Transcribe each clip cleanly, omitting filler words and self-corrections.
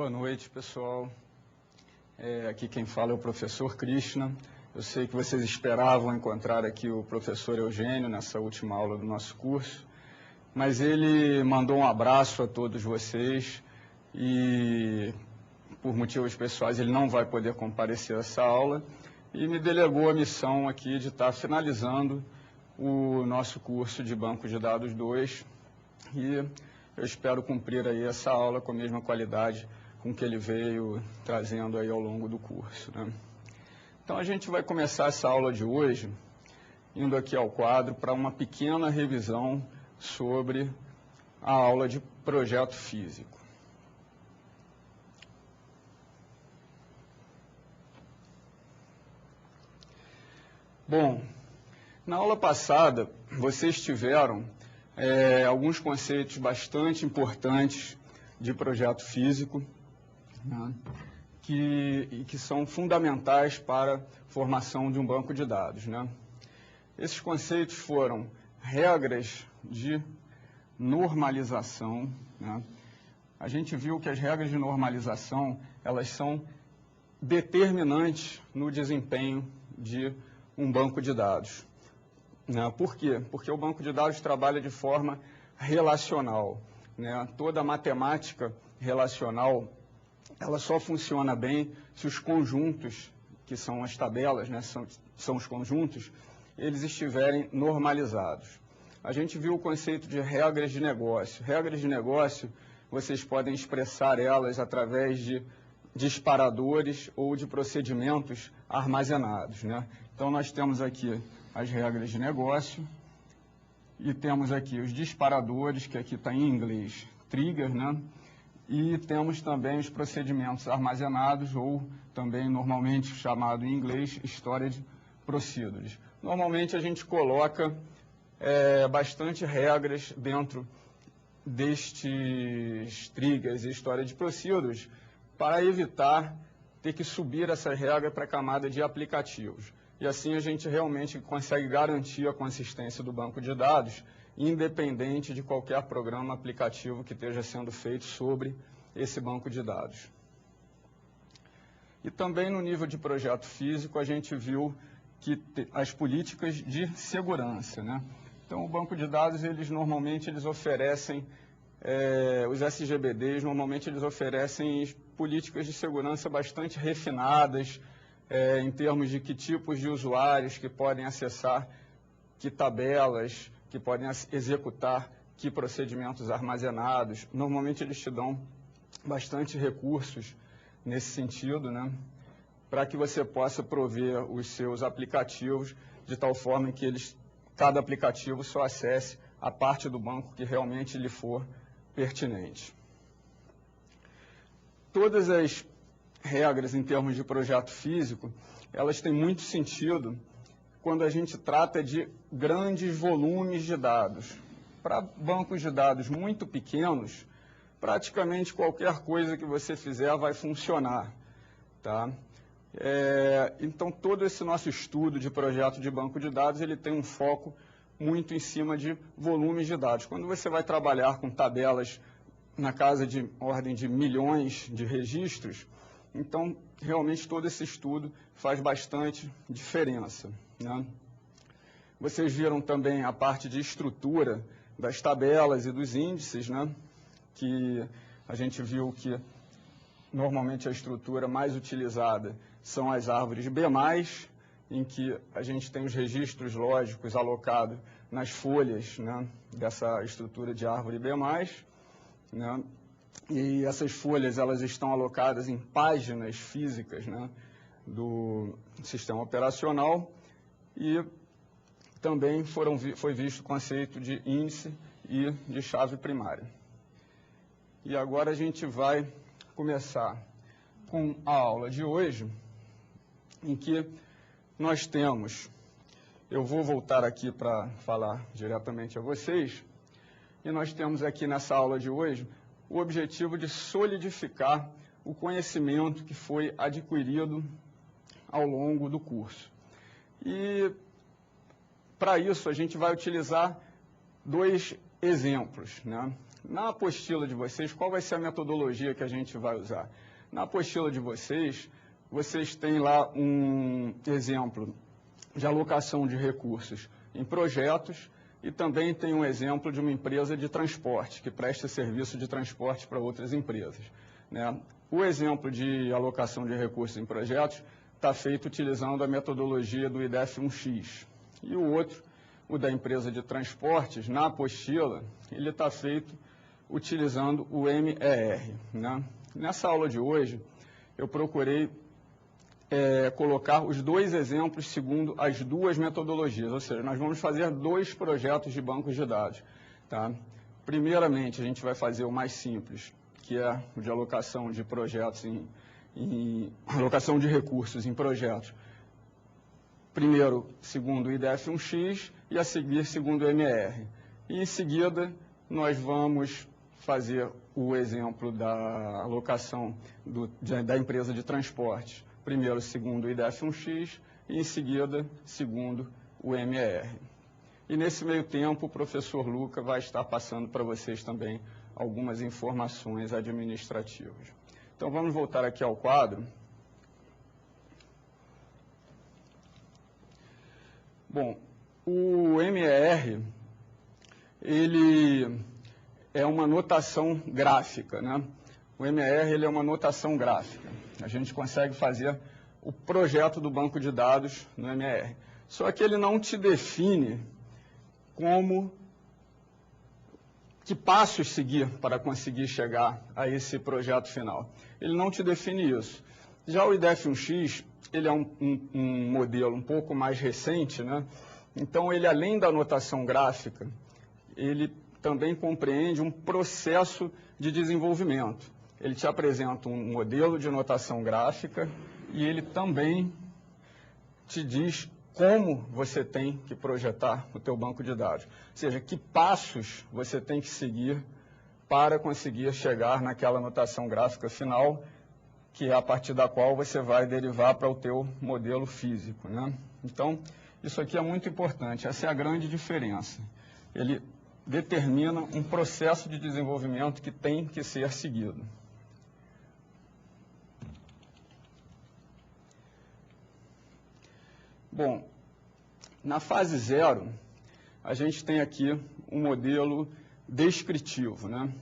Boa noite, pessoal. Aqui quem fala é o professor Krishna. Eu sei que vocês esperavam encontrar aqui o professor Eugênio nessa última aula do nosso curso, mas ele mandou um abraço a todos vocês e, por motivos pessoais, ele não vai poder comparecer a essa aula e me delegou a missão aqui de estar finalizando o nosso curso de Banco de Dados 2 e eu espero cumprir aí essa aula com a mesma qualidade com que ele veio trazendo aí ao longo do curso, né? Então, a gente vai começar essa aula de hoje indo aqui ao quadro para uma pequena revisão sobre a aula de projeto físico. Bom, na aula passada, vocês tiveram alguns conceitos bastante importantes de projeto físico, né, que são fundamentais para a formação de um banco de dados, né? Esses conceitos foram regras de normalização, né? A gente viu que as regras de normalização, elas são determinantes no desempenho de um banco de dados. Por quê? Porque o banco de dados trabalha de forma relacional, né? Toda a matemática relacional, ela só funciona bem se os conjuntos, que são as tabelas, né, são os conjuntos, eles estiverem normalizados. A gente viu o conceito de regras de negócio. Regras de negócio, vocês podem expressar elas através de disparadores ou de procedimentos armazenados, né? Então, nós temos aqui as regras de negócio e temos aqui os disparadores, que aqui está em inglês, trigger, né? E temos também os procedimentos armazenados, ou também normalmente chamado em inglês storage procedures. Normalmente a gente coloca bastante regras dentro destes triggers e storage procedures para evitar ter que subir essa regra para a camada de aplicativos. E assim a gente realmente consegue garantir a consistência do banco de dados, independente de qualquer programa aplicativo que esteja sendo feito sobre esse banco de dados. E também no nível de projeto físico, a gente viu que as políticas de segurança, né? Então, o banco de dados, normalmente eles oferecem, os SGBDs, normalmente eles oferecem políticas de segurança bastante refinadas, em termos de que tipos de usuários que podem acessar que tabelas, que podem executar que procedimentos armazenados. Normalmente eles te dão bastante recursos nesse sentido, né, para que você possa prover os seus aplicativos de tal forma que cada aplicativo só acesse a parte do banco que realmente lhe for pertinente. Todas as regras em termos de projeto físico, elas têm muito sentido quando a gente trata de grandes volumes de dados. Para bancos de dados muito pequenos, praticamente qualquer coisa que você fizer vai funcionar, tá? Então, todo esse nosso estudo de projeto de banco de dados, ele tem um foco muito em cima de volumes de dados. Quando você vai trabalhar com tabelas na casa de ordem de milhões de registros, então, realmente, todo esse estudo faz bastante diferença, né? Vocês viram também a parte de estrutura das tabelas e dos índices, né? Que a gente viu que, normalmente, a estrutura mais utilizada são as árvores B+, em que a gente tem os registros lógicos alocados nas folhas, né, dessa estrutura de árvore B+, né? E essas folhas, elas estão alocadas em páginas físicas, né, do sistema operacional e também foi visto o conceito de índice e de chave primária. E agora a gente vai começar com a aula de hoje, em que nós temos, eu vou voltar aqui para falar diretamente a vocês, e nós temos aqui nessa aula de hoje o objetivo de solidificar o conhecimento que foi adquirido ao longo do curso. E, para isso, a gente vai utilizar dois exemplos, né? Na apostila de vocês, qual vai ser a metodologia que a gente vai usar? Na apostila de vocês, vocês têm lá um exemplo de alocação de recursos em projetos e também tem um exemplo de uma empresa de transporte, que presta serviço de transporte para outras empresas, né? O exemplo de alocação de recursos em projetos está feito utilizando a metodologia do IDEF-1X. E o outro, o da empresa de transportes, na apostila, ele está feito utilizando o MER, né? Nessa aula de hoje, eu procurei colocar os dois exemplos segundo as duas metodologias, ou seja, nós vamos fazer dois projetos de bancos de dados, tá? Primeiramente, a gente vai fazer o mais simples, que é o de alocação de projetos alocação de recursos em projetos. Primeiro, segundo o IDEF-1X e a seguir, segundo o MER. E em seguida, nós vamos fazer o exemplo da alocação da empresa de transportes. Primeiro, segundo o IDEF-1X e em seguida, segundo o MER. E nesse meio tempo, o professor Luca vai estar passando para vocês também algumas informações administrativas. Então, vamos voltar aqui ao quadro. Bom, o MER, ele é uma notação gráfica, né? O MER, ele é uma notação gráfica. A gente consegue fazer o projeto do banco de dados no MER. Só que ele não te define que passos seguir para conseguir chegar a esse projeto final. Ele não te define isso. Já o IDEF-1X, ele é um modelo um pouco mais recente, né? Então, ele, além da notação gráfica, ele também compreende um processo de desenvolvimento. Ele te apresenta um modelo de notação gráfica e ele também te diz como você tem que projetar o teu banco de dados. Ou seja, que passos você tem que seguir para conseguir chegar naquela notação gráfica final, que é a partir da qual você vai derivar para o teu modelo físico, né? Então, isso aqui é muito importante, essa é a grande diferença. Ele determina um processo de desenvolvimento que tem que ser seguido. Bom, na fase 0, a gente tem aqui um modelo descritivo, né?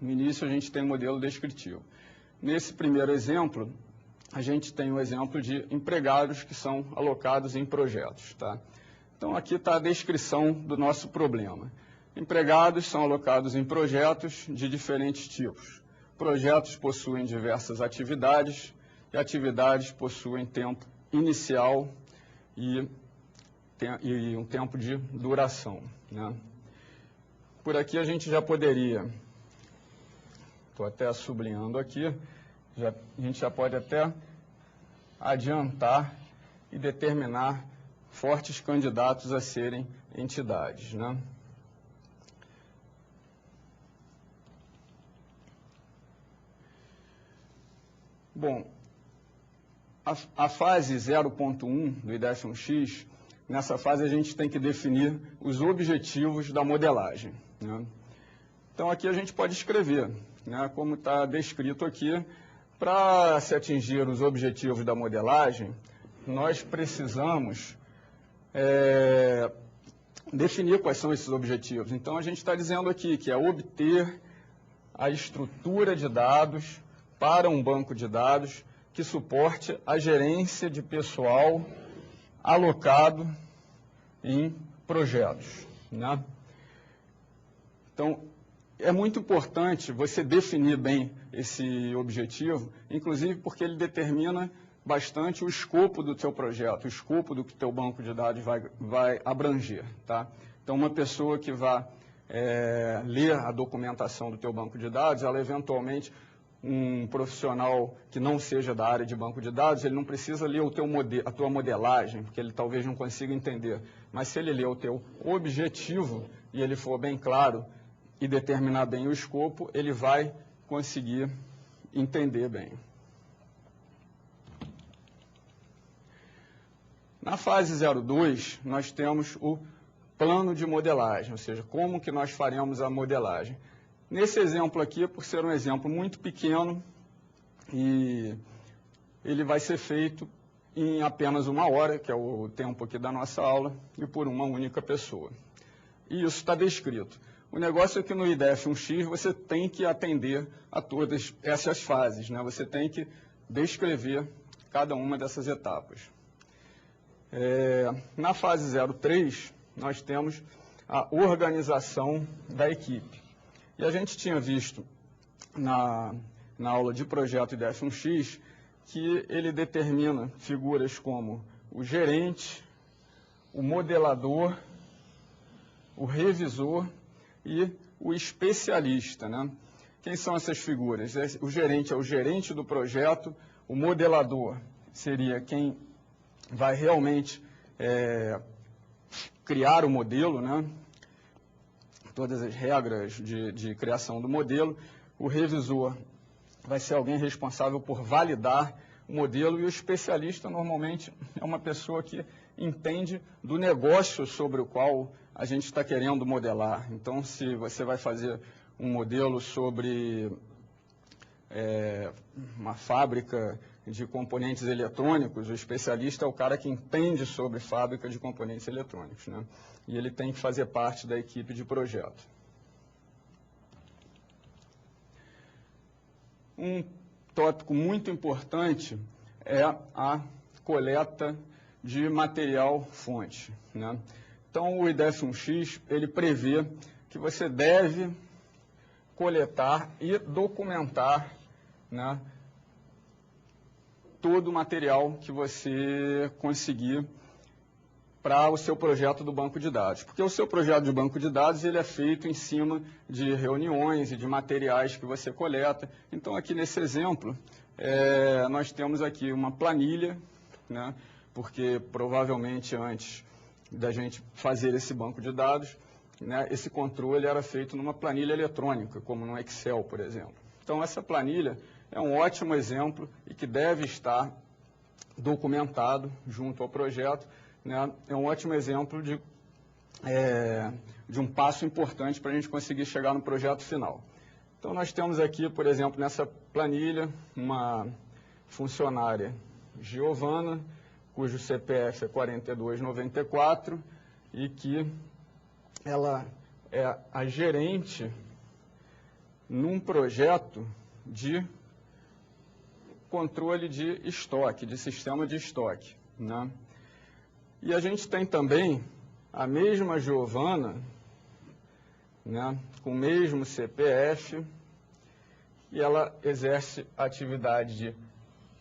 No início, a gente tem um modelo descritivo. Nesse primeiro exemplo, a gente tem o exemplo de empregados que são alocados em projetos, tá? Então, aqui está a descrição do nosso problema. Empregados são alocados em projetos de diferentes tipos. Projetos possuem diversas atividades e atividades possuem tempo inicial e um tempo de duração, né? Por aqui a gente já poderia, estou até sublinhando aqui, a gente já pode até adiantar e determinar fortes candidatos a serem entidades, né? Bom, a fase 0.1 do IDEF-1X, nessa fase a gente tem que definir os objetivos da modelagem, né? Então aqui a gente pode escrever, né, como está descrito aqui, para se atingir os objetivos da modelagem, nós precisamos definir quais são esses objetivos. Então a gente está dizendo aqui que é obter a estrutura de dados para um banco de dados que suporte a gerência de pessoal alocado em projetos, né? Então, é muito importante você definir bem esse objetivo, inclusive porque ele determina bastante o escopo do teu projeto, o escopo do que teu banco de dados vai abranger, tá? Então, uma pessoa que vai ler a documentação do teu banco de dados, ela eventualmente, um profissional que não seja da área de banco de dados, ele não precisa ler a tua modelagem, porque ele talvez não consiga entender. Mas se ele ler o teu objetivo e ele for bem claro e determinar bem o escopo, ele vai conseguir entender bem. Na fase 02, nós temos o plano de modelagem, ou seja, como que nós faremos a modelagem. Nesse exemplo aqui, por ser um exemplo muito pequeno, e ele vai ser feito em apenas 1 hora, que é o tempo aqui da nossa aula, e por uma única pessoa. E isso está descrito. O negócio é que no IDEF 1x você tem que atender a todas essas fases, né? Você tem que descrever cada uma dessas etapas. Na fase 03, nós temos a organização da equipe. E a gente tinha visto na aula de projeto IDEF 1x que ele determina figuras como o gerente, o modelador, o revisor e o especialista, né? Quem são essas figuras? O gerente é o gerente do projeto, o modelador seria quem vai realmente criar o modelo, né? Todas as regras de criação do modelo. O revisor vai ser alguém responsável por validar o modelo, e o especialista normalmente é uma pessoa que entende do negócio sobre o qual a gente está querendo modelar. Então, se você vai fazer um modelo sobre uma fábrica de componentes eletrônicos, o especialista é o cara que entende sobre fábrica de componentes eletrônicos, né? E ele tem que fazer parte da equipe de projeto. Um tópico muito importante é a coleta de material fonte, né? Então, o IDEF 1x, ele prevê que você deve coletar e documentar, né, todo o material que você conseguir para o seu projeto do banco de dados. Porque o seu projeto de banco de dados ele é feito em cima de reuniões e de materiais que você coleta. Então, aqui nesse exemplo, nós temos aqui uma planilha, né, porque provavelmente antes da gente fazer esse banco de dados, né, esse controle era feito numa planilha eletrônica, como no Excel, por exemplo. Então, essa planilha é um ótimo exemplo e que deve estar documentado junto ao projeto, né? É um ótimo exemplo de um passo importante para a gente conseguir chegar no projeto final. Então, nós temos aqui, por exemplo, nessa planilha, uma funcionária, Giovana, cujo CPF é 4294 e que ela é a gerente num projeto de controle de estoque, de sistema de estoque, né? E a gente tem também a mesma Giovana, né, com o mesmo CPF, e ela exerce a atividade de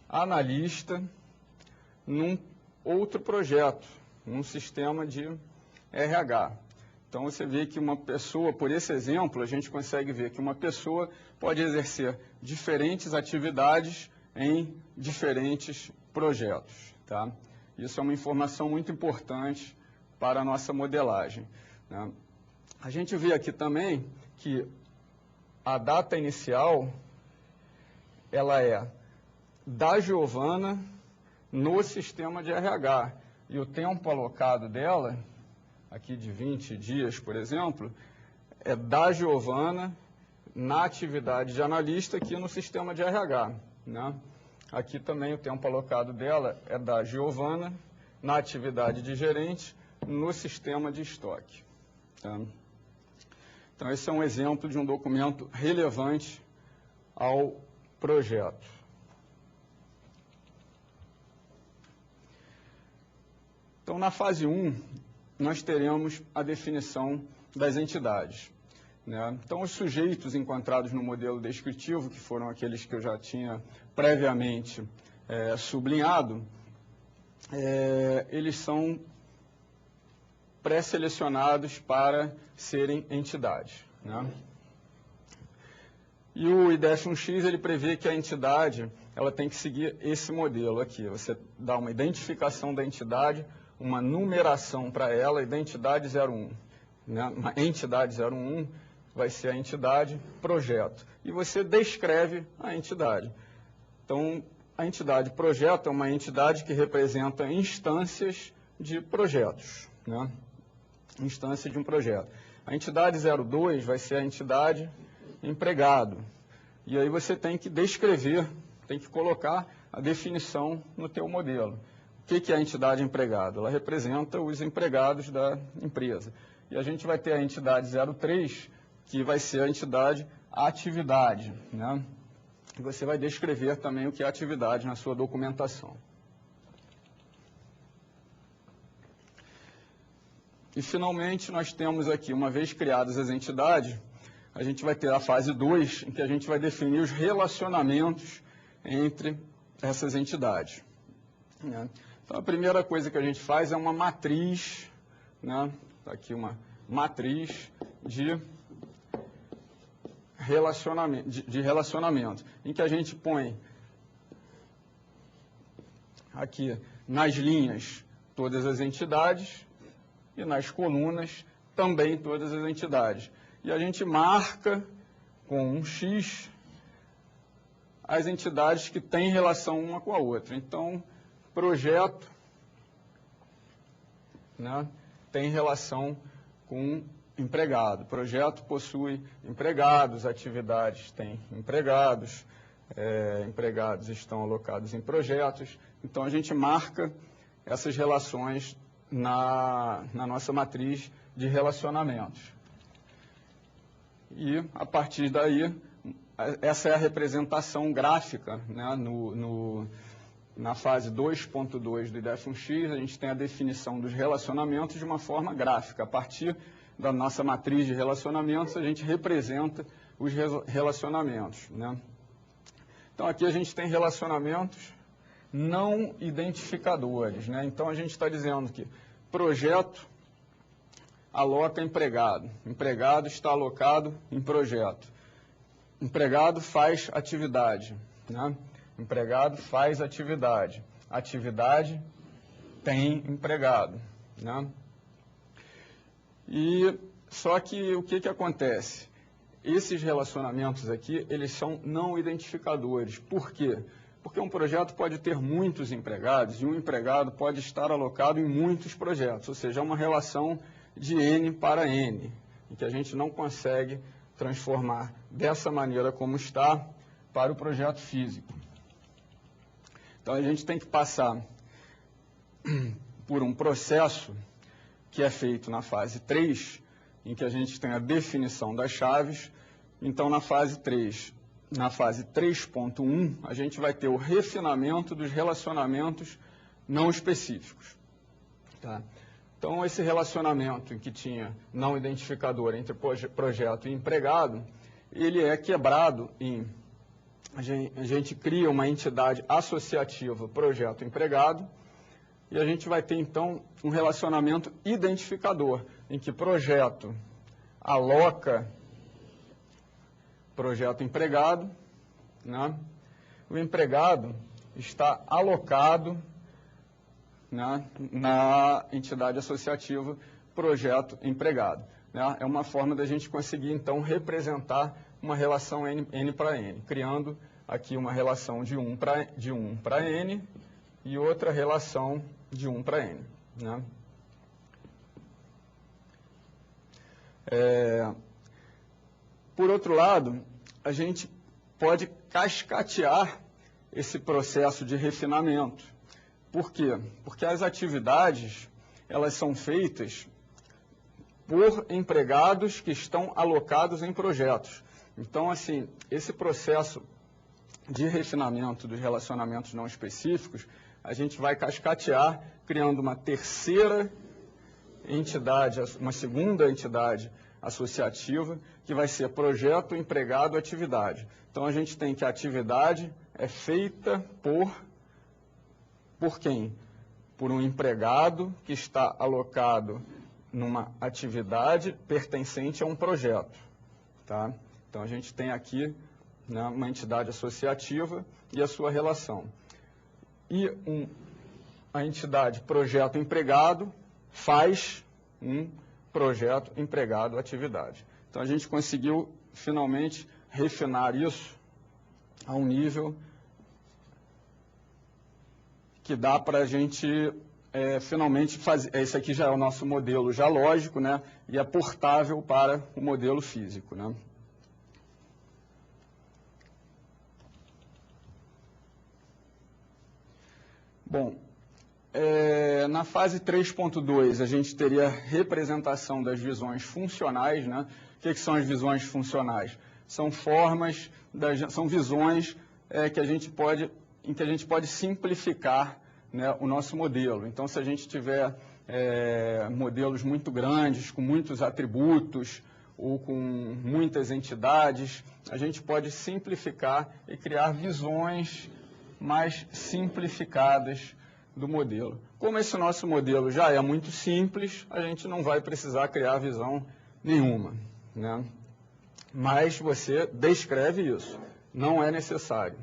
analista num outro projeto, num sistema de RH. Então, você vê que uma pessoa, por esse exemplo, a gente consegue ver que uma pessoa pode exercer diferentes atividades em diferentes projetos, tá? Isso é uma informação muito importante para a nossa modelagem, né? A gente vê aqui também que a data inicial, ela é da Giovana no sistema de RH, e o tempo alocado dela, aqui de 20 dias, por exemplo, é da Giovana na atividade de analista aqui no sistema de RH, né? Aqui também o tempo alocado dela é da Giovana na atividade de gerente no sistema de estoque, tá? Então, esse é um exemplo de um documento relevante ao projeto. Então, na fase 1, nós teremos a definição das entidades, né? Então, os sujeitos encontrados no modelo descritivo, que foram aqueles que eu já tinha previamente sublinhado, eles são pré-selecionados para serem entidades, né? E o IDEF 1x, ele prevê que a entidade ela tem que seguir esse modelo aqui. Você dá uma identificação da entidade, uma numeração para ela, identidade 01. Né? Uma entidade 01 vai ser a entidade projeto. E você descreve a entidade. Então, a entidade projeto é uma entidade que representa instâncias de projetos, né? Instância de um projeto. A entidade 02 vai ser a entidade empregado. E aí você tem que descrever, tem que colocar a definição no teu modelo. O que é a entidade empregado? Ela representa os empregados da empresa. E a gente vai ter a entidade 03, que vai ser a entidade atividade, né? E você vai descrever também o que é atividade na sua documentação. E, finalmente, nós temos aqui, uma vez criadas as entidades, a gente vai ter a fase 2, em que a gente vai definir os relacionamentos entre essas entidades, né? Então, a primeira coisa que a gente faz é uma matriz, né? Tá aqui uma matriz de relacionamento, em que a gente põe aqui nas linhas todas as entidades e nas colunas também todas as entidades. E a gente marca com um X as entidades que têm relação uma com a outra. Então, projeto, né, tem relação com empregado. Projeto possui empregados, atividades têm empregados, empregados estão alocados em projetos. Então, a gente marca essas relações na nossa matriz de relacionamentos. E, a partir daí, essa é a representação gráfica, né, na fase 2.2 do IDEF1X, a gente tem a definição dos relacionamentos de uma forma gráfica. A partir da nossa matriz de relacionamentos, a gente representa os relacionamentos, né? Então, aqui a gente tem relacionamentos não identificadores, né? Então, a gente está dizendo que projeto aloca empregado, empregado está alocado em projeto, empregado faz atividade, né? Empregado faz atividade, atividade tem empregado, né? E só que o que acontece? Esses relacionamentos aqui, eles são não identificadores. Por quê? Porque um projeto pode ter muitos empregados e um empregado pode estar alocado em muitos projetos, ou seja, é uma relação de N para N, em que a gente não consegue transformar dessa maneira como está para o projeto físico. Então, a gente tem que passar por um processo que é feito na fase 3, em que a gente tem a definição das chaves. Então, na fase 3, na fase 3.1, a gente vai ter o refinamento dos relacionamentos não específicos, tá? Então, esse relacionamento em que tinha não identificador entre projeto e empregado, ele é quebrado em... A gente cria uma entidade associativa projeto-empregado e a gente vai ter, então, um relacionamento identificador, em que projeto aloca projeto-empregado, né? O empregado está alocado, né, na entidade associativa projeto-empregado, né? É uma forma da gente conseguir, então, representar uma relação N para N, criando aqui uma relação de 1 para N e outra relação de 1 para N, né? Por outro lado, a gente pode cascatear esse processo de refinamento. Por quê? Porque as atividades, elas são feitas por empregados que estão alocados em projetos. Então, assim, esse processo de refinamento dos relacionamentos não específicos, a gente vai cascatear, criando uma terceira entidade, uma segunda entidade associativa, que vai ser projeto, empregado, atividade. Então, a gente tem que a atividade é feita por quem? Por um empregado que está alocado numa atividade pertencente a um projeto, tá? Então, a gente tem aqui, né, uma entidade associativa e a sua relação. E a entidade projeto-empregado faz um projeto empregado-atividade. Então, a gente conseguiu, finalmente, refinar isso a um nível que dá para a gente, finalmente, fazer. Esse aqui já é o nosso modelo já lógico, né, e é portável para o modelo físico, né? Bom, na fase 3.2, a gente teria a representação das visões funcionais, né? O que são as visões funcionais? São formas, são visões em que a gente pode simplificar, né, o nosso modelo. Então, se a gente tiver modelos muito grandes, com muitos atributos, ou com muitas entidades, a gente pode simplificar e criar visões mais simplificadas do modelo. Como esse nosso modelo já é muito simples, a gente não vai precisar criar visão nenhuma, né? Mas você descreve isso, não é necessário.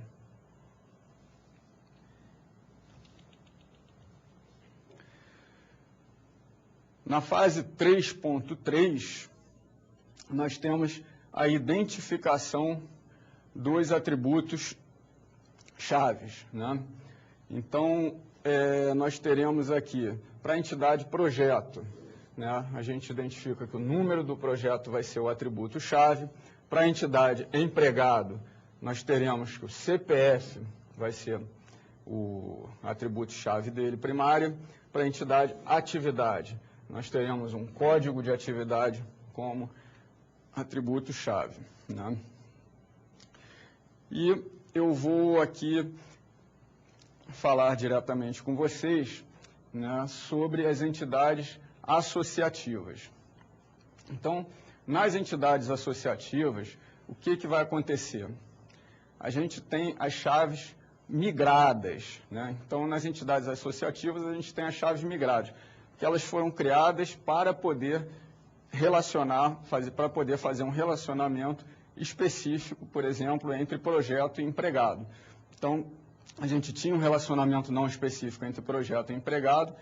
Na fase 3.3, nós temos a identificação dos atributos chaves, né? Então, nós teremos aqui, para a entidade projeto, né, a gente identifica que o número do projeto vai ser o atributo chave. Para a entidade empregado, nós teremos que o CPF vai ser o atributo chave dele primário. Para a entidade atividade, nós teremos um código de atividade como atributo chave, né? E eu vou aqui falar diretamente com vocês, né, sobre as entidades associativas. Então, nas entidades associativas, o que vai acontecer? A gente tem as chaves migradas, né? Então, nas entidades associativas, a gente tem as chaves migradas, que elas foram criadas para poder para poder fazer um relacionamento específico, por exemplo, entre projeto e empregado. Então, a gente tinha um relacionamento não específico entre projeto e empregado,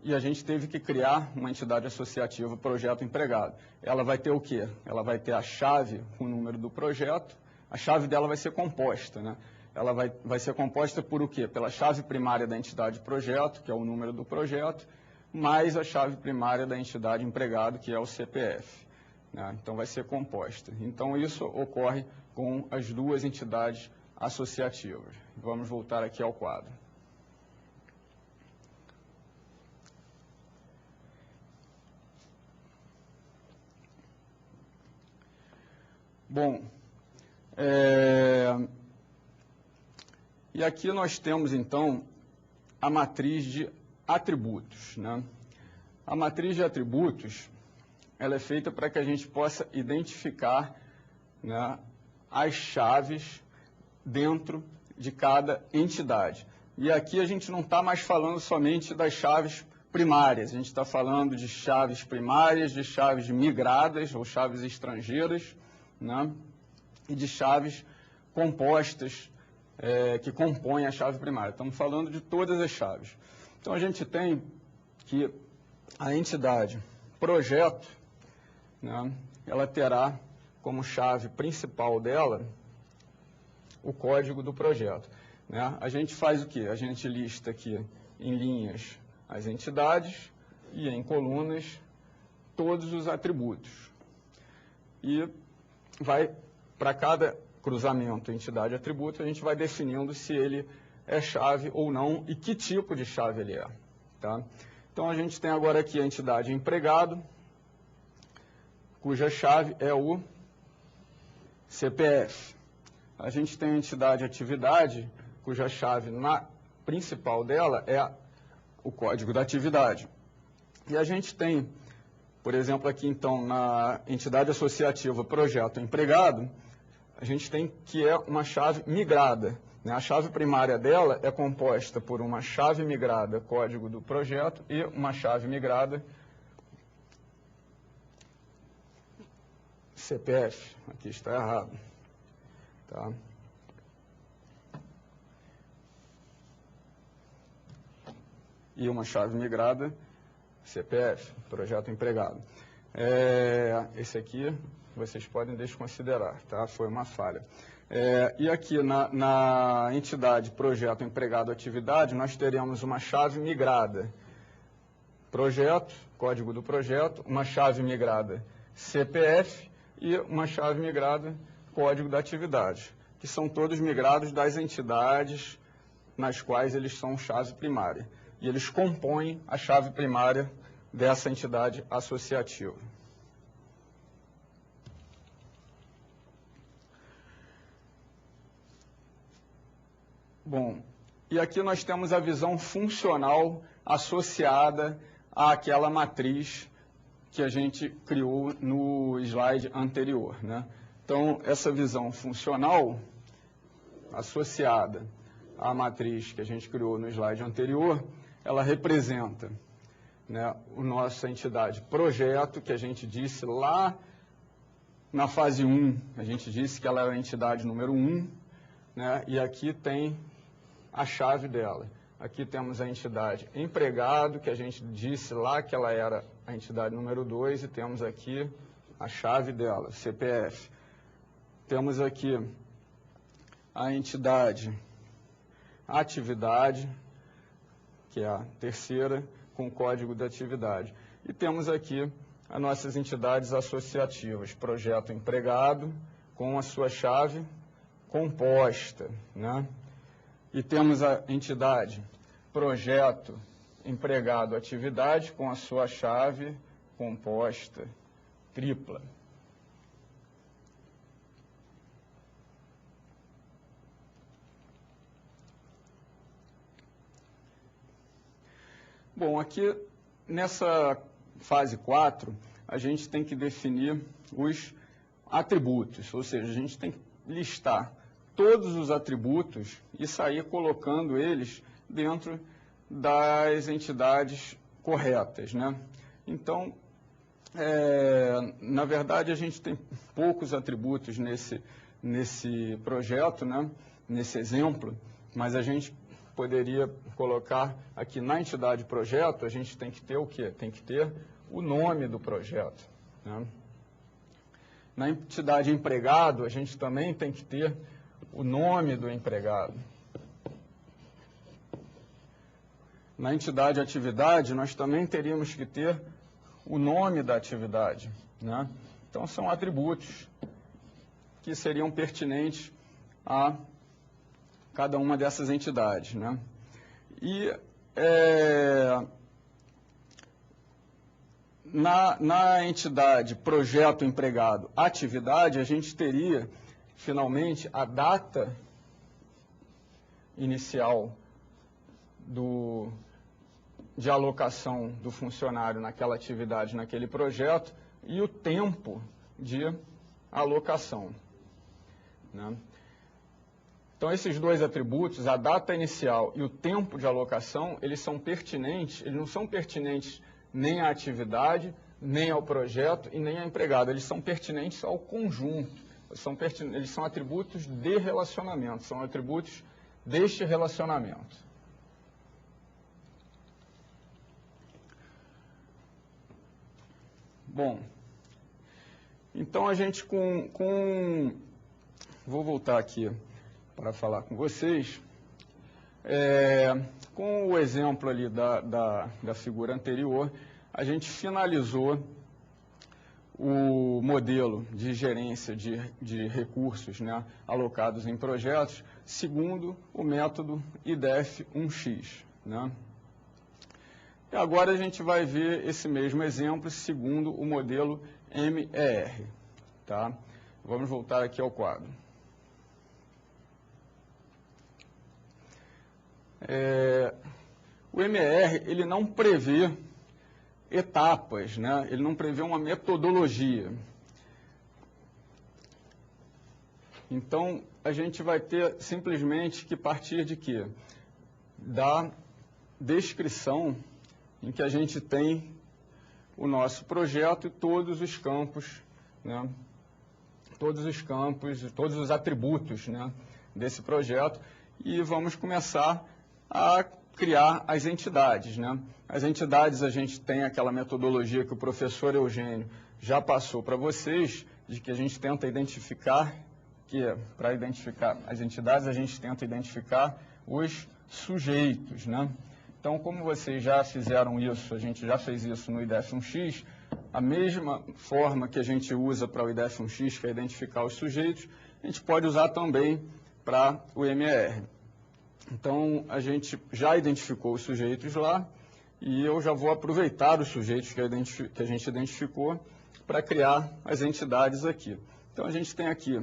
e a gente teve que criar uma entidade associativa projeto-empregado. Ela vai ter o quê? Ela vai ter a chave com o número do projeto, a chave dela vai ser composta, né? Ela vai ser composta por o quê? Pela chave primária da entidade projeto, que é o número do projeto, mais a chave primária da entidade empregado, que é o CPF, né? Então, vai ser composta. Então, isso ocorre com as duas entidades associativas. Vamos voltar aqui ao quadro. Bom, e aqui nós temos, então, a matriz de atributos, né? A matriz de atributos, ela é feita para que a gente possa identificar, né, as chaves dentro de cada entidade. E aqui a gente não está mais falando somente das chaves primárias, a gente está falando de chaves primárias, de chaves migradas ou chaves estrangeiras, né, e de chaves compostas que compõem a chave primária. Estamos falando de todas as chaves. Então, a gente tem que a entidade projeto, né, ela terá como chave principal dela o código do projeto, né? A gente faz o quê? A gente lista aqui em linhas as entidades e em colunas todos os atributos. E vai, para cada cruzamento entidade-atributo, a gente vai definindo se ele é chave ou não e que tipo de chave ele é, tá? Então, a gente tem agora aqui a entidade empregado, cuja chave é o CPF. A gente tem a entidade atividade, cuja chave principal dela é o código da atividade. E a gente tem, por exemplo, aqui então, na entidade associativa projeto empregado, a gente tem que é uma chave migrada, né? A chave primária dela é composta por uma chave migrada código do projeto e uma chave migrada CPF. Aqui está errado. Tá? E uma chave migrada CPF, projeto empregado. Esse aqui vocês podem desconsiderar, tá? Foi uma falha. E aqui na entidade projeto empregado atividade, nós teremos uma chave migrada projeto, código do projeto, uma chave migrada CPF e uma chave migrada código da atividade, que são todos migrados das entidades nas quais eles são chave primária. E eles compõem a chave primária dessa entidade associativa. Bom, e aqui nós temos a visão funcional associada àquela matriz que a gente criou no slide anterior, né? Então, essa visão funcional associada à matriz que a gente criou no slide anterior, ela representa, né, a nossa entidade projeto, que a gente disse lá na fase 1, a gente disse que ela era a entidade número 1, né, e aqui tem a chave dela. Aqui temos a entidade empregado, que a gente disse lá que ela era a entidade número 2, e temos aqui a chave dela, CPF. Temos aqui a entidade atividade, que é a terceira, com código de atividade. E temos aqui as nossas entidades associativas, projeto empregado, com a sua chave composta, né? E temos a entidade projeto empregado atividade, com a sua chave composta tripla. Bom, aqui nessa fase 4, a gente tem que definir os atributos, ou seja, a gente tem que listar todos os atributos e sair colocando eles dentro das entidades corretas, né? Então, na verdade, a gente tem poucos atributos nesse projeto, né? Nesse exemplo, mas a gente poderia colocar aqui na entidade projeto, a gente tem que ter o quê? Tem que ter o nome do projeto, né? Na entidade empregado, a gente também tem que ter o nome do empregado. Na entidade atividade, nós também teríamos que ter o nome da atividade, né? Então, são atributos que seriam pertinentes a cada uma dessas entidades, né? E na entidade projeto empregado atividade, a gente teria finalmente a data inicial de alocação do funcionário naquela atividade, naquele projeto, e o tempo de alocação, né? Então, esses dois atributos, a data inicial e o tempo de alocação, eles são pertinentes, eles não são pertinentes nem à atividade, nem ao projeto e nem ao empregado, eles são pertinentes ao conjunto, eles são atributos de relacionamento, são atributos deste relacionamento. Bom, então a gente vou voltar aqui para falar com vocês, com o exemplo ali da figura anterior, a gente finalizou o modelo de gerência de recursos, né, alocados em projetos, segundo o método IDEF-1X, né? E agora a gente vai ver esse mesmo exemplo segundo o modelo MER, tá? Vamos voltar aqui ao quadro. O MER, ele não prevê etapas, né? Ele não prevê uma metodologia. Então, a gente vai ter simplesmente que partir de quê? Da descrição em que a gente tem o nosso projeto e todos os campos, né? Todos os atributos, né, desse projeto, e vamos começar a criar as entidades, né? As entidades, a gente tem aquela metodologia que o professor Eugênio já passou para vocês, de que a gente tenta identificar, para identificar as entidades, a gente tenta identificar os sujeitos, né? Então, como vocês já fizeram isso, a gente já fez isso no IDEF-1X, a mesma forma que a gente usa para o IDEF-1X, que é identificar os sujeitos, a gente pode usar também para o MER. Então, a gente já identificou os sujeitos lá e eu já vou aproveitar os sujeitos que a gente identificou para criar as entidades aqui. Então, a gente tem aqui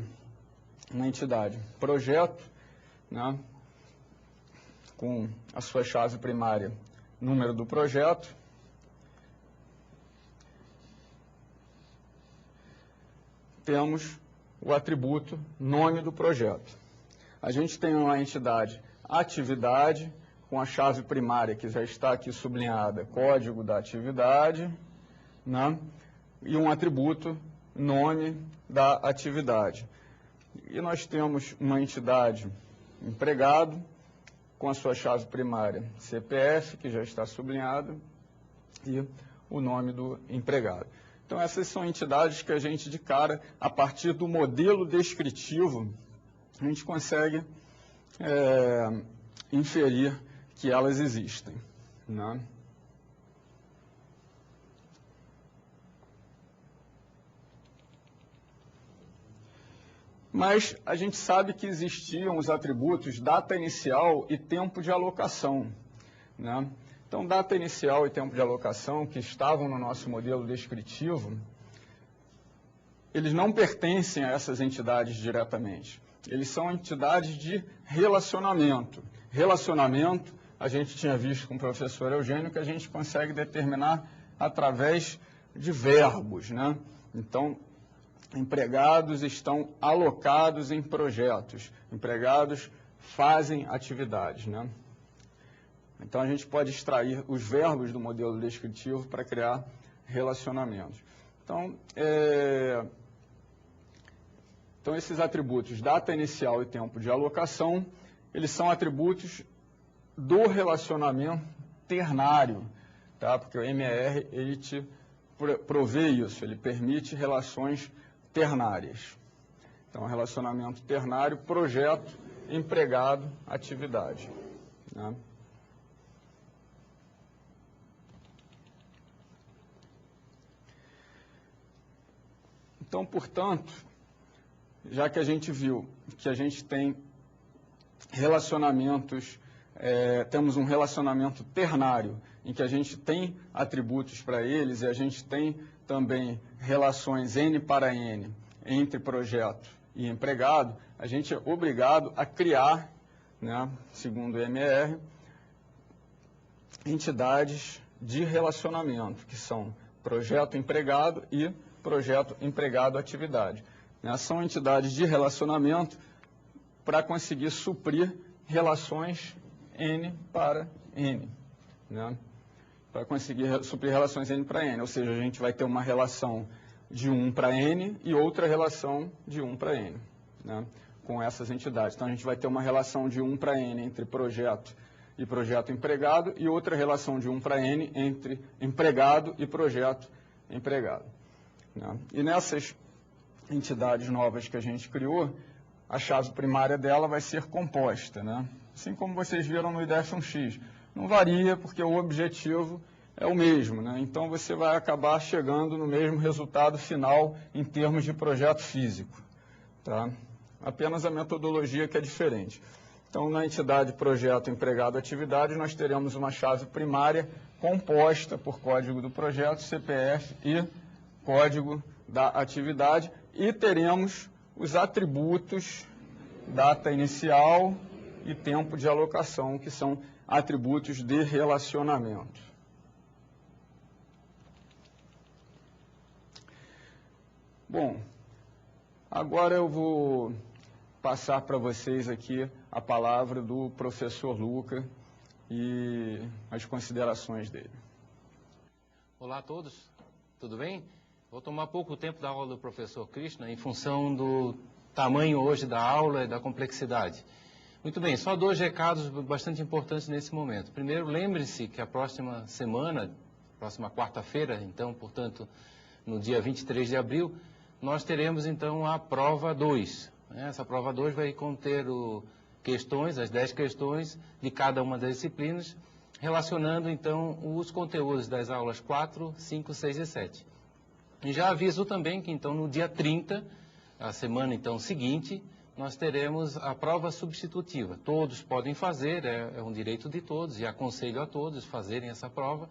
uma entidade projeto, né, com a sua chave primária, número do projeto. Temos o atributo nome do projeto. A gente tem uma entidade atividade, com a chave primária que já está aqui sublinhada, código da atividade, né? E um atributo nome da atividade. E nós temos uma entidade empregado, com a sua chave primária CPF, que já está sublinhada, e o nome do empregado. Então, essas são entidades que a gente, de cara, a partir do modelo descritivo, a gente consegue inferir que elas existem, né? Mas a gente sabe que existiam os atributos data inicial e tempo de alocação, né? Então, data inicial e tempo de alocação, que estavam no nosso modelo descritivo, eles não pertencem a essas entidades diretamente. Eles são entidades de relacionamento. Relacionamento, a gente tinha visto com o professor Eugênio, que a gente consegue determinar através de verbos, né? Então, empregados estão alocados em projetos. Empregados fazem atividades, né? Então, a gente pode extrair os verbos do modelo descritivo para criar relacionamentos. Então, esses atributos, data inicial e tempo de alocação, eles são atributos do relacionamento ternário, tá? Porque o MER, ele te provê isso, ele permite relações ternárias. Então, relacionamento ternário, projeto, empregado, atividade, né? Então, portanto, já que a gente viu que a gente tem relacionamentos, temos um relacionamento ternário, em que a gente tem atributos para eles e a gente tem também relações N para N entre projeto e empregado, a gente é obrigado a criar, né, segundo o MER, entidades de relacionamento, que são projeto empregado e projeto empregado atividade. São entidades de relacionamento para conseguir suprir relações N para N, né? Para conseguir suprir relações N para N, ou seja, a gente vai ter uma relação de 1 para N e outra relação de 1 para N, né? Com essas entidades. Então, a gente vai ter uma relação de 1 para N entre projeto e projeto empregado e outra relação de 1 para N entre empregado e projeto empregado, né? E nessas entidades novas que a gente criou, a chave primária dela vai ser composta, né? Assim como vocês viram no IDF1X. Não varia porque o objetivo é o mesmo, né? Então, você vai acabar chegando no mesmo resultado final em termos de projeto físico, tá? Apenas a metodologia que é diferente. Então, na entidade projeto empregado atividade, nós teremos uma chave primária composta por código do projeto, CPF e código da atividade, e teremos os atributos data inicial e tempo de alocação, que são atributos de relacionamento. Bom, agora eu vou passar para vocês aqui a palavra do professor Luca e as considerações dele. Olá a todos, tudo bem? Vou tomar pouco tempo da aula do professor Krishna em função do tamanho hoje da aula e da complexidade. Muito bem, só 2 recados bastante importantes nesse momento. Primeiro, lembre-se que a próxima semana, próxima quarta-feira, então, portanto, no dia 23 de abril, nós teremos, então, a prova 2. Essa prova 2 vai conter questões, as 10 questões de cada uma das disciplinas, relacionando, então, os conteúdos das aulas 4, 5, 6 e 7. E já aviso também que, então, no dia 30, a semana, então, seguinte, nós teremos a prova substitutiva. Todos podem fazer, é um direito de todos, e aconselho a todos fazerem essa prova.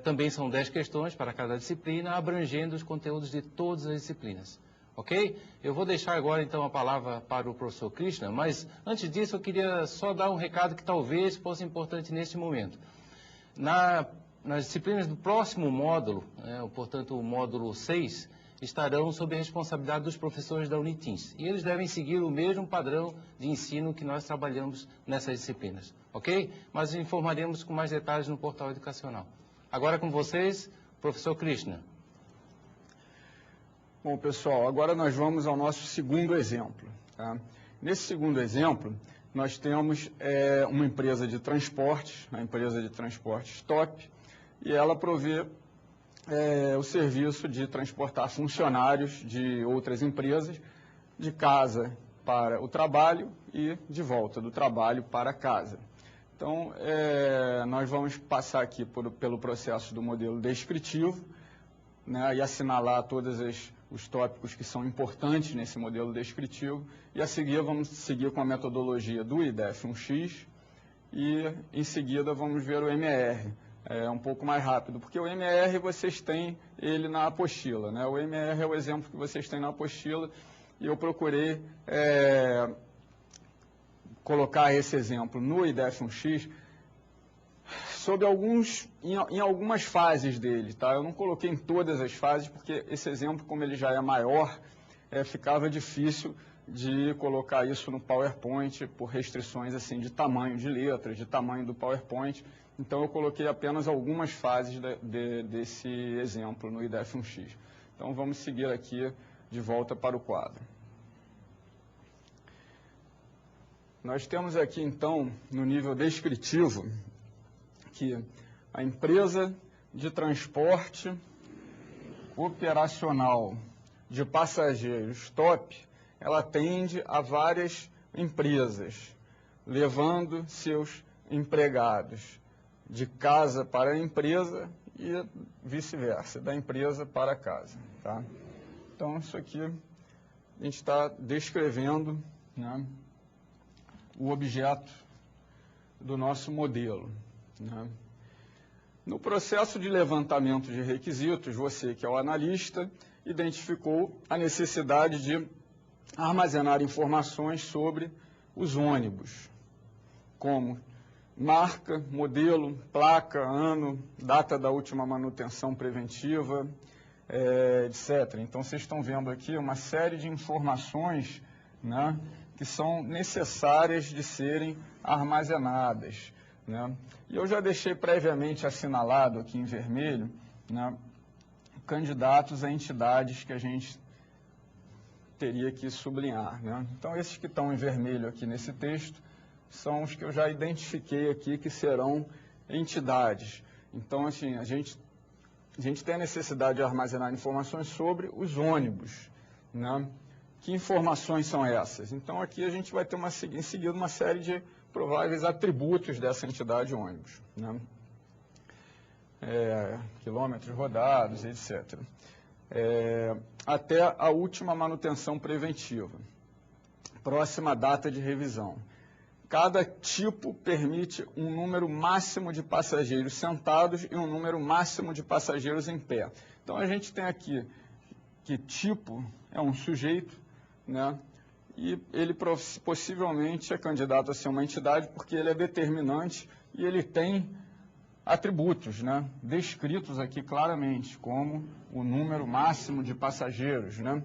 Também são 10 questões para cada disciplina, abrangendo os conteúdos de todas as disciplinas. Ok? Eu vou deixar agora, então, a palavra para o professor Krishna, mas antes disso eu queria só dar um recado que talvez fosse importante neste momento. Nas disciplinas do próximo módulo, portanto, o módulo 6, estarão sob a responsabilidade dos professores da Unitins. E eles devem seguir o mesmo padrão de ensino que nós trabalhamos nessas disciplinas. Ok? Mas informaremos com mais detalhes no portal educacional. Agora com vocês, professor Krishna. Bom, pessoal, agora nós vamos ao nosso segundo exemplo. Tá? Nesse segundo exemplo, nós temos uma empresa de transportes, a empresa de transportes Top, e ela provê o serviço de transportar funcionários de outras empresas de casa para o trabalho e de volta do trabalho para casa. Então, nós vamos passar aqui pelo processo do modelo descritivo, né, e assinalar todos os tópicos que são importantes nesse modelo descritivo, e a seguir vamos seguir com a metodologia do IDEF-1X, e em seguida vamos ver o MR, um pouco mais rápido, porque o MR vocês têm ele na apostila, né? O MR é o exemplo que vocês têm na apostila, e eu procurei colocar esse exemplo no IDEF-1X sobre em algumas fases dele, tá? Eu não coloquei em todas as fases, porque esse exemplo, como ele já é maior, ficava difícil de colocar isso no PowerPoint por restrições assim de tamanho de letras, de tamanho do PowerPoint. Então eu coloquei apenas algumas fases desse exemplo no IDEF-1X. Então vamos seguir aqui de volta para o quadro. Nós temos aqui então, no nível descritivo, que a empresa de transporte operacional de passageiros Top, ela atende a várias empresas, levando seus empregados de casa para a empresa e vice-versa, da empresa para casa. Tá? Então, isso aqui a gente está descrevendo, né, o objeto do nosso modelo. Né? No processo de levantamento de requisitos, você, que é o analista, identificou a necessidade de armazenar informações sobre os ônibus, como marca, modelo, placa, ano, data da última manutenção preventiva, etc. Então, vocês estão vendo aqui uma série de informações, né, que são necessárias de serem armazenadas. Né? E eu já deixei previamente assinalado aqui em vermelho, né, candidatos a entidades que a gente teria que sublinhar. Né? Então, esses que estão em vermelho aqui nesse texto são os que eu já identifiquei aqui que serão entidades. Então, assim, a gente tem a necessidade de armazenar informações sobre os ônibus. Né? Que informações são essas? Então, aqui a gente vai ter em seguida uma série de prováveis atributos dessa entidade ônibus. Né? Quilômetros rodados, etc. Até a última manutenção preventiva. Próxima data de revisão. Cada tipo permite um número máximo de passageiros sentados e um número máximo de passageiros em pé. Então, a gente tem aqui que tipo é um sujeito, né? E ele possivelmente é candidato a ser uma entidade porque ele é determinante e ele tem atributos, né, descritos aqui claramente, como o número máximo de passageiros, né?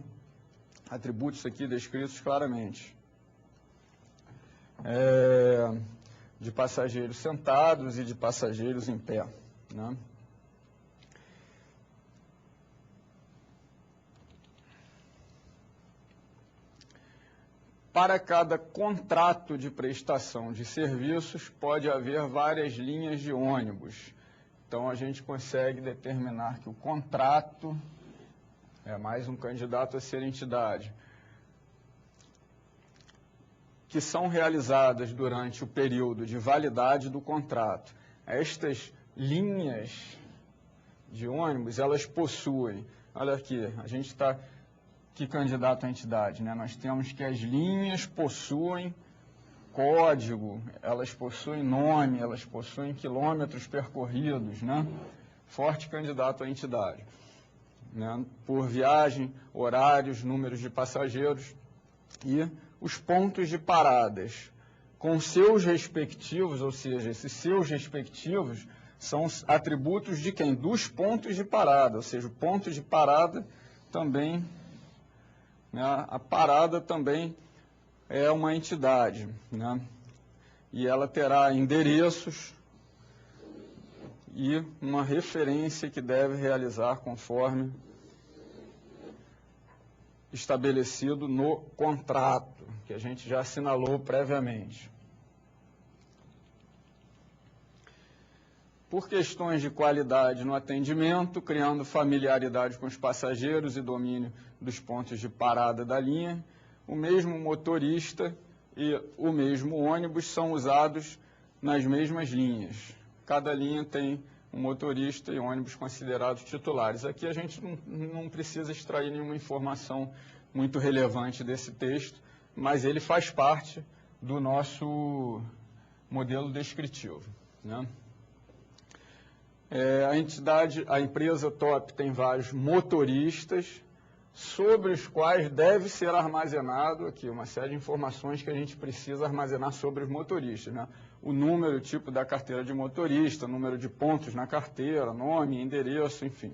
Atributos aqui descritos claramente. De passageiros sentados e de passageiros em pé. Né? Para cada contrato de prestação de serviços, pode haver várias linhas de ônibus. Então, a gente consegue determinar que o contrato é mais um candidato a ser entidade, que são realizadas durante o período de validade do contrato. Estas linhas de ônibus, elas possuem, olha aqui, a gente está que candidata à entidade, né? Nós temos que as linhas possuem código, elas possuem nome, elas possuem quilômetros percorridos, né? Forte candidato à entidade, né? Por viagem, horários, números de passageiros e os pontos de paradas com seus respectivos, ou seja, esses seus respectivos são os atributos de quem? Dos pontos de parada, ou seja, o ponto de parada também, né? A parada também é uma entidade, né? E ela terá endereços e uma referência que deve realizar conforme estabelecido no contrato, que a gente já assinalou previamente. Por questões de qualidade no atendimento, criando familiaridade com os passageiros e domínio dos pontos de parada da linha, o mesmo motorista e o mesmo ônibus são usados nas mesmas linhas. Cada linha tem um motorista e ônibus considerados titulares. Aqui a gente não precisa extrair nenhuma informação muito relevante desse texto, mas ele faz parte do nosso modelo descritivo, né? A empresa TOP tem vários motoristas, sobre os quais deve ser armazenado aqui uma série de informações que a gente precisa armazenar sobre os motoristas, né? O número, o tipo da carteira de motorista, número de pontos na carteira, nome, endereço, enfim,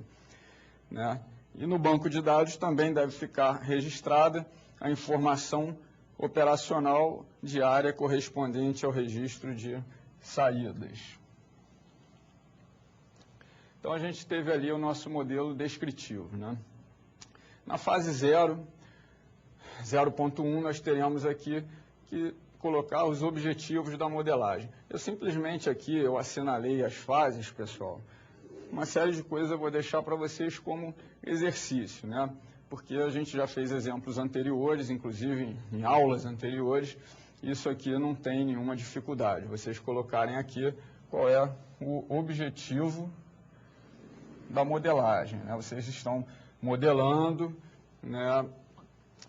né? E no banco de dados também deve ficar registrada a informação operacional diária correspondente ao registro de saídas. Então a gente teve ali o nosso modelo descritivo, né? Na fase 0.1, nós teríamos aqui que colocar os objetivos da modelagem. Eu simplesmente aqui, eu assinalei as fases, pessoal. Uma série de coisas eu vou deixar para vocês como exercício, né? Porque a gente já fez exemplos anteriores, inclusive em aulas anteriores, isso aqui não tem nenhuma dificuldade. Vocês colocarem aqui qual é o objetivo da modelagem, né? Vocês estão modelando, né,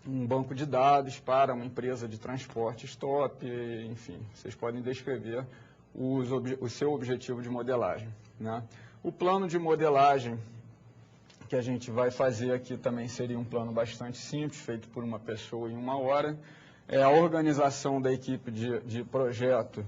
um banco de dados para uma empresa de transporte stop, enfim, vocês podem descrever o seu objetivo de modelagem, né? O plano de modelagem que a gente vai fazer aqui também seria um plano bastante simples, feito por uma pessoa em 1 hora. A organização da equipe de projeto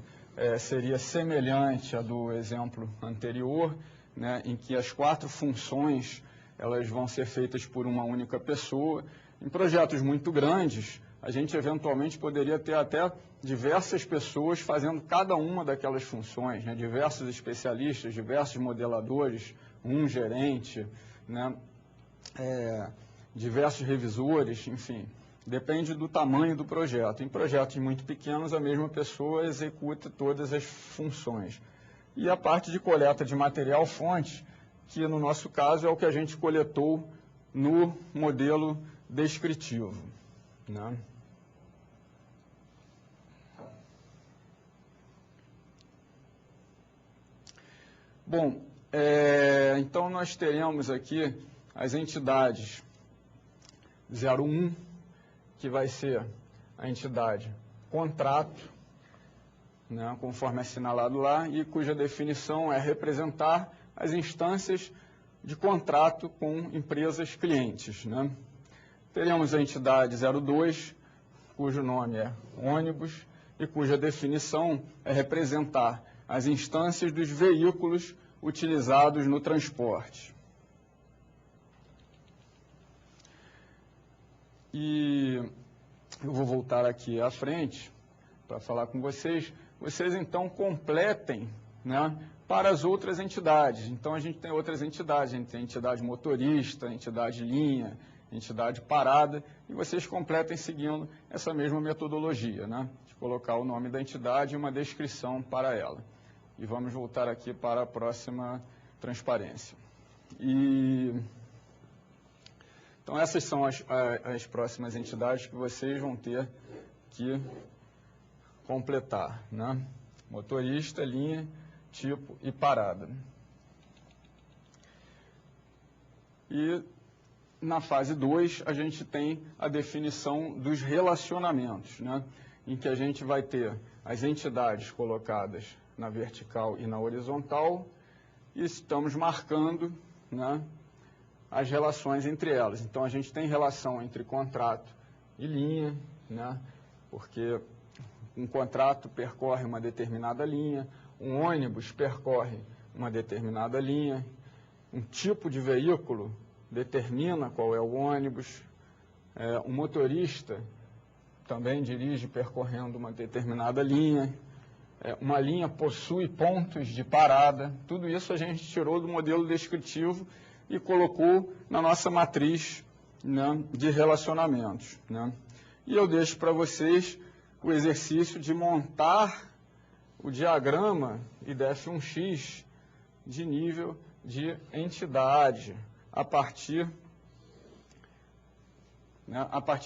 seria semelhante à do exemplo anterior, né, em que as 4 funções elas vão ser feitas por uma única pessoa. Em projetos muito grandes, a gente eventualmente poderia ter até diversas pessoas fazendo cada uma daquelas funções, né? Diversos especialistas, diversos modeladores, um gerente, né? Diversos revisores, enfim, depende do tamanho do projeto. Em projetos muito pequenos, a mesma pessoa executa todas as funções. E a parte de coleta de material fonte, que no nosso caso é o que a gente coletou no modelo descritivo, né? Bom, então nós teremos aqui as entidades 01, que vai ser a entidade contrato, né, conforme assinalado lá, e cuja definição é representar as instâncias de contrato com empresas clientes, né? Teremos a entidade 02, cujo nome é ônibus e cuja definição é representar as instâncias dos veículos utilizados no transporte. E eu vou voltar aqui à frente para falar com vocês. Vocês, então, completem, né, para as outras entidades. Então, a gente tem outras entidades. A gente tem entidade motorista, entidade linha, entidade parada, e vocês completem seguindo essa mesma metodologia, né, de colocar o nome da entidade e uma descrição para ela. E vamos voltar aqui para a próxima transparência. Então, essas são as próximas entidades que vocês vão ter que completar, né? Motorista, linha, tipo e parada. E na fase 2, a gente tem a definição dos relacionamentos, né? Em que a gente vai ter as entidades colocadas na vertical e na horizontal, e estamos marcando, né, as relações entre elas. Então, a gente tem relação entre contrato e linha, né, porque um contrato percorre uma determinada linha, um ônibus percorre uma determinada linha, um tipo de veículo determina qual é o ônibus, um motorista também dirige percorrendo uma determinada linha, uma linha possui pontos de parada, tudo isso a gente tirou do modelo descritivo e colocou na nossa matriz, né, de relacionamentos, né? E eu deixo para vocês o exercício de montar o diagrama IDF1X de nível de entidade a partir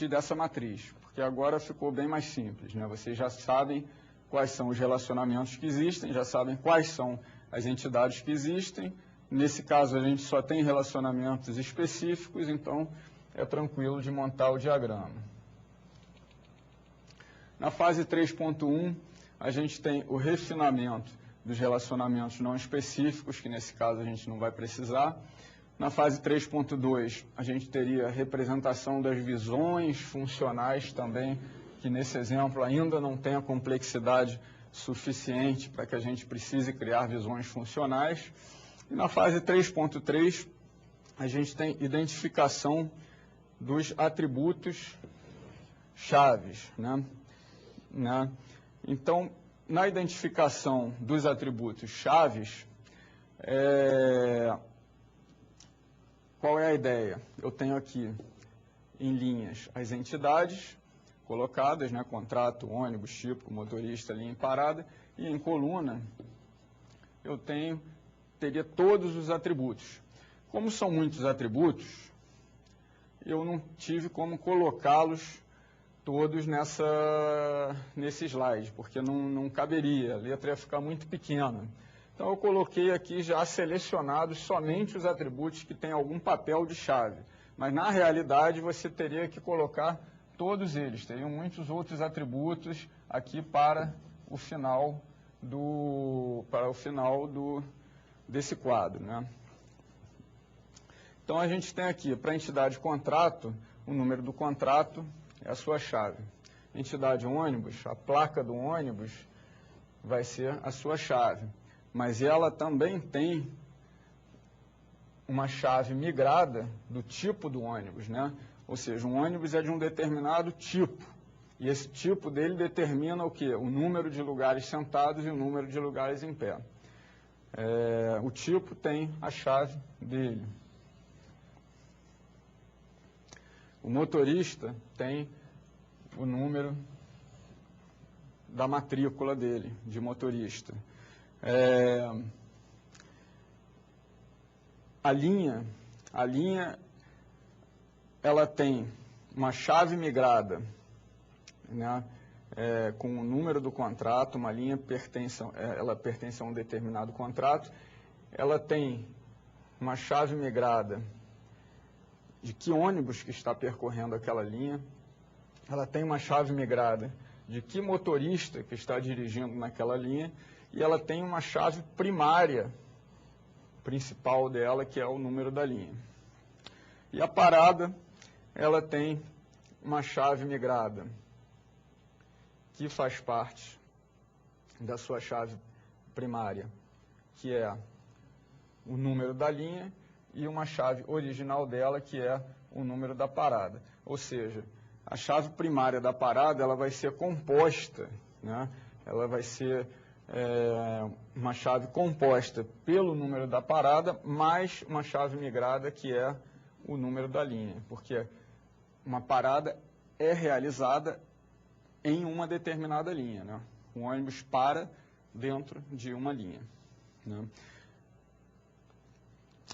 dessa matriz, porque agora ficou bem mais simples, né? Vocês já sabem quais são os relacionamentos que existem, já sabem quais são as entidades que existem. Nesse caso, a gente só tem relacionamentos específicos, então é tranquilo de montar o diagrama. Na fase 3.1, a gente tem o refinamento dos relacionamentos não específicos, que nesse caso a gente não vai precisar. Na fase 3.2, a gente teria a representação das visões funcionais também, que nesse exemplo ainda não tem a complexidade suficiente para que a gente precise criar visões funcionais. E na fase 3.3, a gente tem identificação dos atributos chaves, né? Então, na identificação dos atributos chaves, qual é a ideia? Eu tenho aqui em linhas as entidades colocadas, né? Contrato, ônibus, tipo, motorista, linha em parada, e em coluna eu teria todos os atributos. Como são muitos atributos, eu não tive como colocá-los todos nesse slide, porque não caberia, a letra ia ficar muito pequena. Então, eu coloquei aqui já selecionados somente os atributos que têm algum papel de chave. Mas, na realidade, você teria que colocar todos eles. Teriam muitos outros atributos aqui para o final desse quadro, né? Então, a gente tem aqui, para a entidade contrato, o número do contrato é a sua chave. Entidade ônibus, a placa do ônibus vai ser a sua chave. Mas ela também tem uma chave migrada do tipo do ônibus, né? Ou seja, um ônibus é de um determinado tipo. E esse tipo dele determina o quê? O número de lugares sentados e o número de lugares em pé. O tipo tem a chave dele. O motorista tem o número da matrícula dele, de motorista. A linha, ela tem uma chave migrada, né, com o número do contrato, uma linha ela pertence a um determinado contrato, ela tem uma chave migrada de que ônibus que está percorrendo aquela linha, ela tem uma chave migrada de que motorista que está dirigindo naquela linha, e ela tem uma chave primária, principal dela, que é o número da linha. E a parada, ela tem uma chave migrada, que faz parte da sua chave primária, que é o número da linha, e uma chave original dela, que é o número da parada. Ou seja, a chave primária da parada, ela vai ser composta, né? Ela vai ser uma chave composta pelo número da parada, mais uma chave migrada, que é o número da linha, porque uma parada é realizada em uma determinada linha, né? O ônibus para dentro de uma linha, né?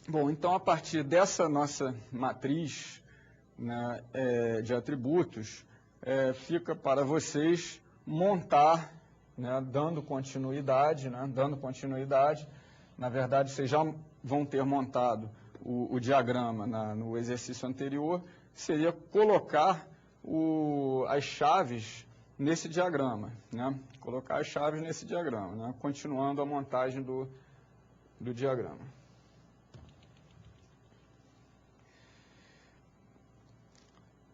Bom, então, a partir dessa nossa matriz, né, de atributos, fica para vocês montar, né, dando continuidade. Na verdade, vocês já vão ter montado o diagrama no exercício anterior seria colocar as chaves nesse diagrama, né? Colocar as chaves nesse diagrama, né? Continuando a montagem do diagrama.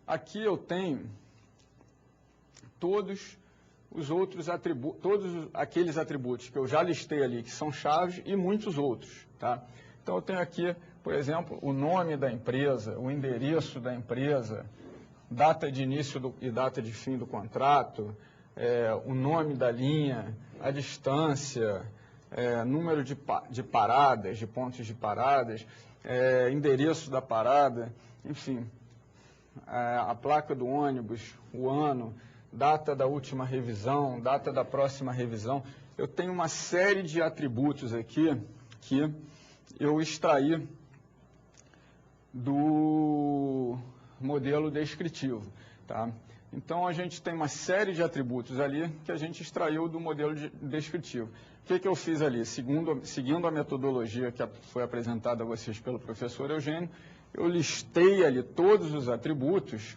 Aqui eu tenho todos os outros atributos, todos aqueles atributos que eu já listei ali, que são chaves, e muitos outros, tá? Então, eu tenho aqui, por exemplo, o nome da empresa, o endereço da empresa, data de início e data de fim do contrato, o nome da linha, a distância, número de paradas, de pontos de paradas, endereço da parada, enfim, a placa do ônibus, o ano, data da última revisão, data da próxima revisão. Eu tenho uma série de atributos aqui que eu extraí do modelo descritivo, tá? Então, a gente tem uma série de atributos ali que a gente extraiu do modelo descritivo. O que eu fiz ali? Seguindo a metodologia que foi apresentada a vocês pelo professor Eugênio, eu listei ali todos os atributos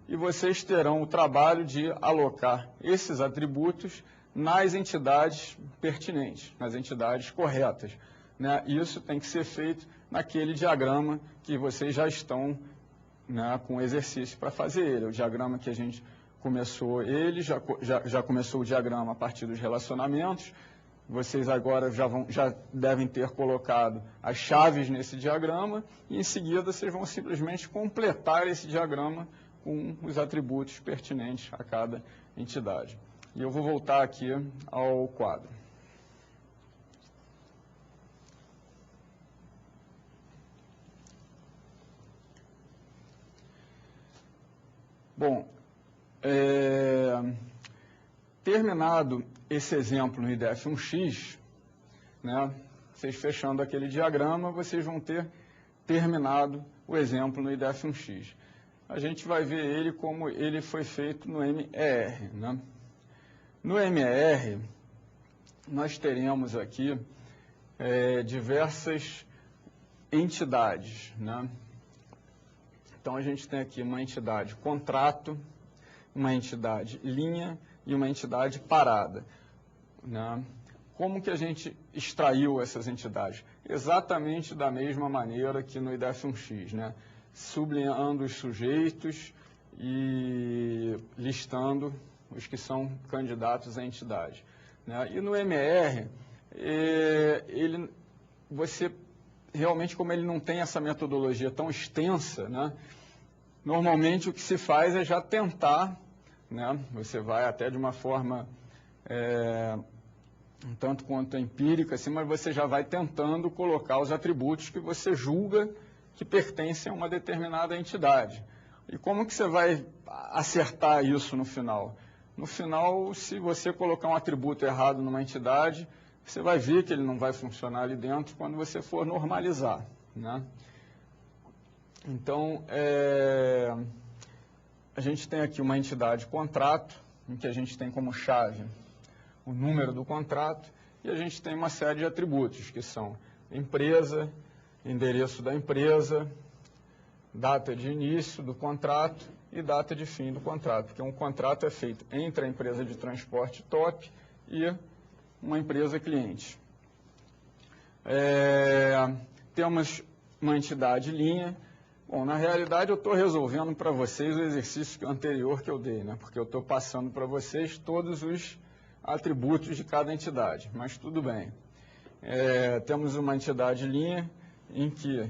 e vocês terão o trabalho de alocar esses atributos nas entidades pertinentes, nas entidades corretas, né? Isso tem que ser feito naquele diagrama que vocês já estão, né, com o exercício para fazer ele. O diagrama que a gente começou, já começou o diagrama a partir dos relacionamentos. Vocês agora já devem ter colocado as chaves nesse diagrama e, em seguida, vocês vão simplesmente completar esse diagrama com os atributos pertinentes a cada entidade. E eu vou voltar aqui ao quadro. Bom, terminado esse exemplo no IDF1X, né, vocês fechando aquele diagrama, vocês vão ter terminado o exemplo no IDF1X. A gente vai ver ele como ele foi feito no MER, né? No MER, nós teremos aqui diversas entidades, né? Então, a gente tem aqui uma entidade contrato, uma entidade linha e uma entidade parada, né? Como que a gente extraiu essas entidades? Exatamente da mesma maneira que no IDF1X, né? Sublinhando os sujeitos e listando os que são candidatos à entidade, né? E no MR, você realmente, como ele não tem essa metodologia tão extensa, né? Normalmente o que se faz é já tentar, né? Você vai até de uma forma um tanto quanto empírica, assim, mas você já vai tentando colocar os atributos que você julga que pertencem a uma determinada entidade. E como que você vai acertar isso no final? No final, se você colocar um atributo errado numa entidade, você vai ver que ele não vai funcionar ali dentro quando você for normalizar, né? Então, a gente tem aqui uma entidade contrato, em que a gente tem como chave o número do contrato, e a gente tem uma série de atributos, que são empresa, endereço da empresa, data de início do contrato e data de fim do contrato, porque um contrato é feito entre a empresa de transporte top e uma empresa cliente. Temos uma entidade linha. Bom, na realidade eu estou resolvendo para vocês o exercício anterior que eu dei, né? Porque eu estou passando para vocês todos os atributos de cada entidade, mas tudo bem. Temos uma entidade linha em que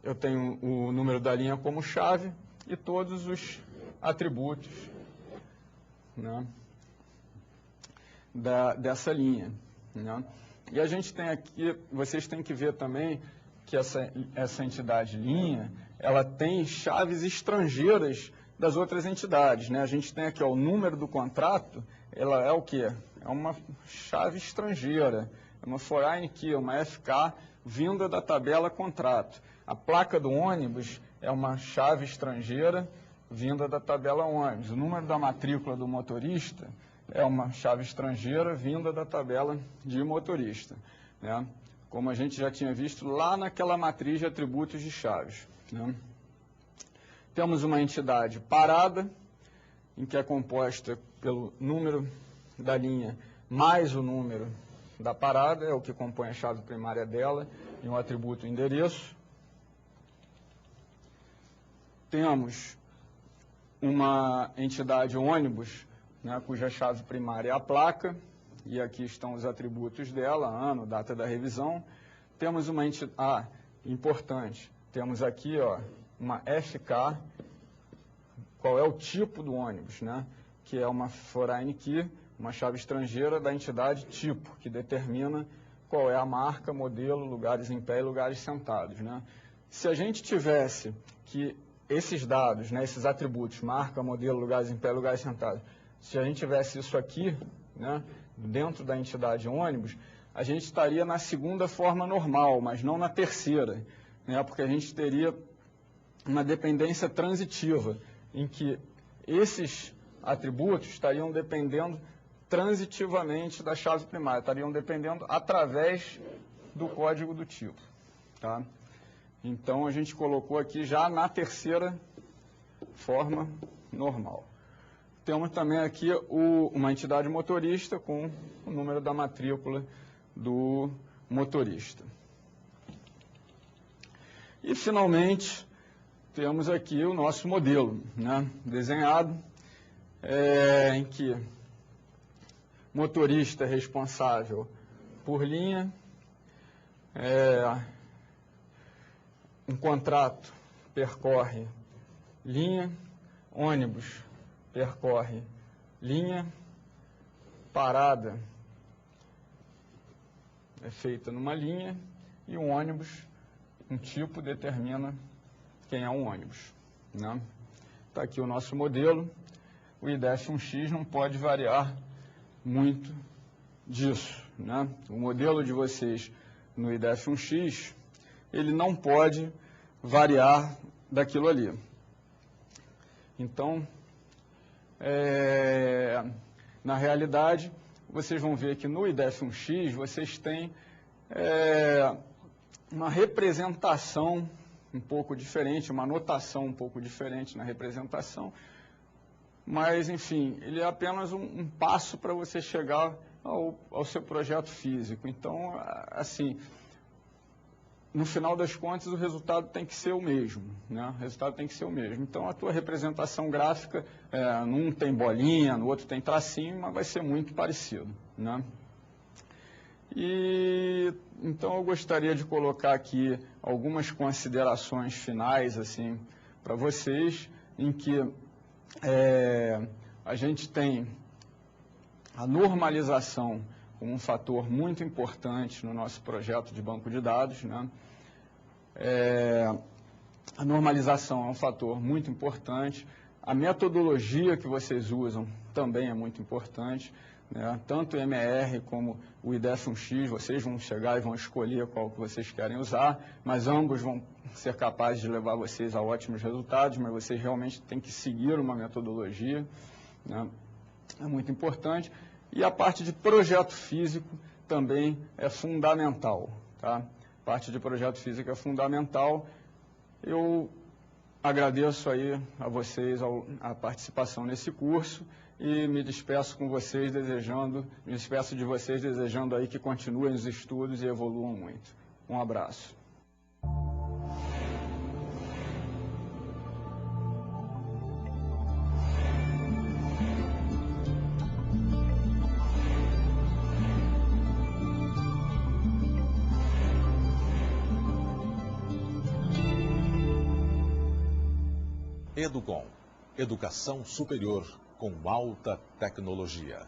eu tenho o número da linha como chave e todos os atributos, né, dessa linha, né? E a gente tem aqui, vocês têm que ver também que essa entidade linha, ela tem chaves estrangeiras das outras entidades, né? A gente tem aqui, ó, o número do contrato, ela é o quê? É uma chave estrangeira, é uma foreign key, uma FK vinda da tabela contrato. A placa do ônibus é uma chave estrangeira vinda da tabela ônibus. O número da matrícula do motorista é uma chave estrangeira vinda da tabela de motorista, né? como a gente já tinha visto lá naquela matriz de atributos de chaves, né? Temos uma entidade parada, em que é composta pelo número da linha mais o número da parada, é o que compõe a chave primária dela, e um atributo endereço. Temos uma entidade ônibus, né, cuja chave primária é a placa, e aqui estão os atributos dela, ano, data da revisão. Temos uma entidade, importante, temos aqui uma FK, qual é o tipo do ônibus, né, que é uma foreign key, uma chave estrangeira da entidade tipo, que determina qual é a marca, modelo, lugares em pé e lugares sentados, né. Se a gente tivesse que esses dados, né, esses atributos, marca, modelo, lugares em pé, lugares sentados, se a gente tivesse isso aqui, né, dentro da entidade ônibus, a gente estaria na segunda forma normal, mas não na terceira, né, porque a gente teria uma dependência transitiva, em que esses atributos estariam dependendo transitivamente da chave primária, estariam dependendo através do código do tipo, tá? Então, a gente colocou aqui já na terceira forma normal. Temos também aqui uma entidade motorista com o número da matrícula do motorista. E, finalmente, temos aqui o nosso modelo, né, desenhado, em que motorista é responsável por linha, um contrato percorre linha, ônibus percorre linha, parada é feita numa linha e um ônibus, um tipo, determina quem é um ônibus, né? Está aqui o nosso modelo. O I-1X não pode variar muito disso, né? O modelo de vocês no I-1X, ele não pode variar daquilo ali. Então, na realidade, vocês vão ver que no I-1X vocês têm uma representação um pouco diferente, uma notação um pouco diferente na representação, mas, enfim, ele é apenas um passo para você chegar ao seu projeto físico. Então, assim, no final das contas, o resultado tem que ser o mesmo, né? O resultado tem que ser o mesmo. Então, a tua representação gráfica, num tem bolinha, no outro tem tracinho, mas vai ser muito parecido, né? E, então, eu gostaria de colocar aqui algumas considerações finais, assim, para vocês, em que a gente tem a normalização como um fator muito importante no nosso projeto de banco de dados, né? A normalização é um fator muito importante, a metodologia que vocês usam também é muito importante, né? Tanto o MR como o I-1X, vocês vão chegar e vão escolher qual que vocês querem usar, mas ambos vão ser capazes de levar vocês a ótimos resultados, mas vocês realmente têm que seguir uma metodologia, né? É muito importante. E a parte de projeto físico também é fundamental, tá? A parte de projeto físico é fundamental. Eu agradeço aí a vocês a participação nesse curso e me despeço de vocês desejando aí que continuem os estudos e evoluam muito. Um abraço. Educom, educação superior com alta tecnologia.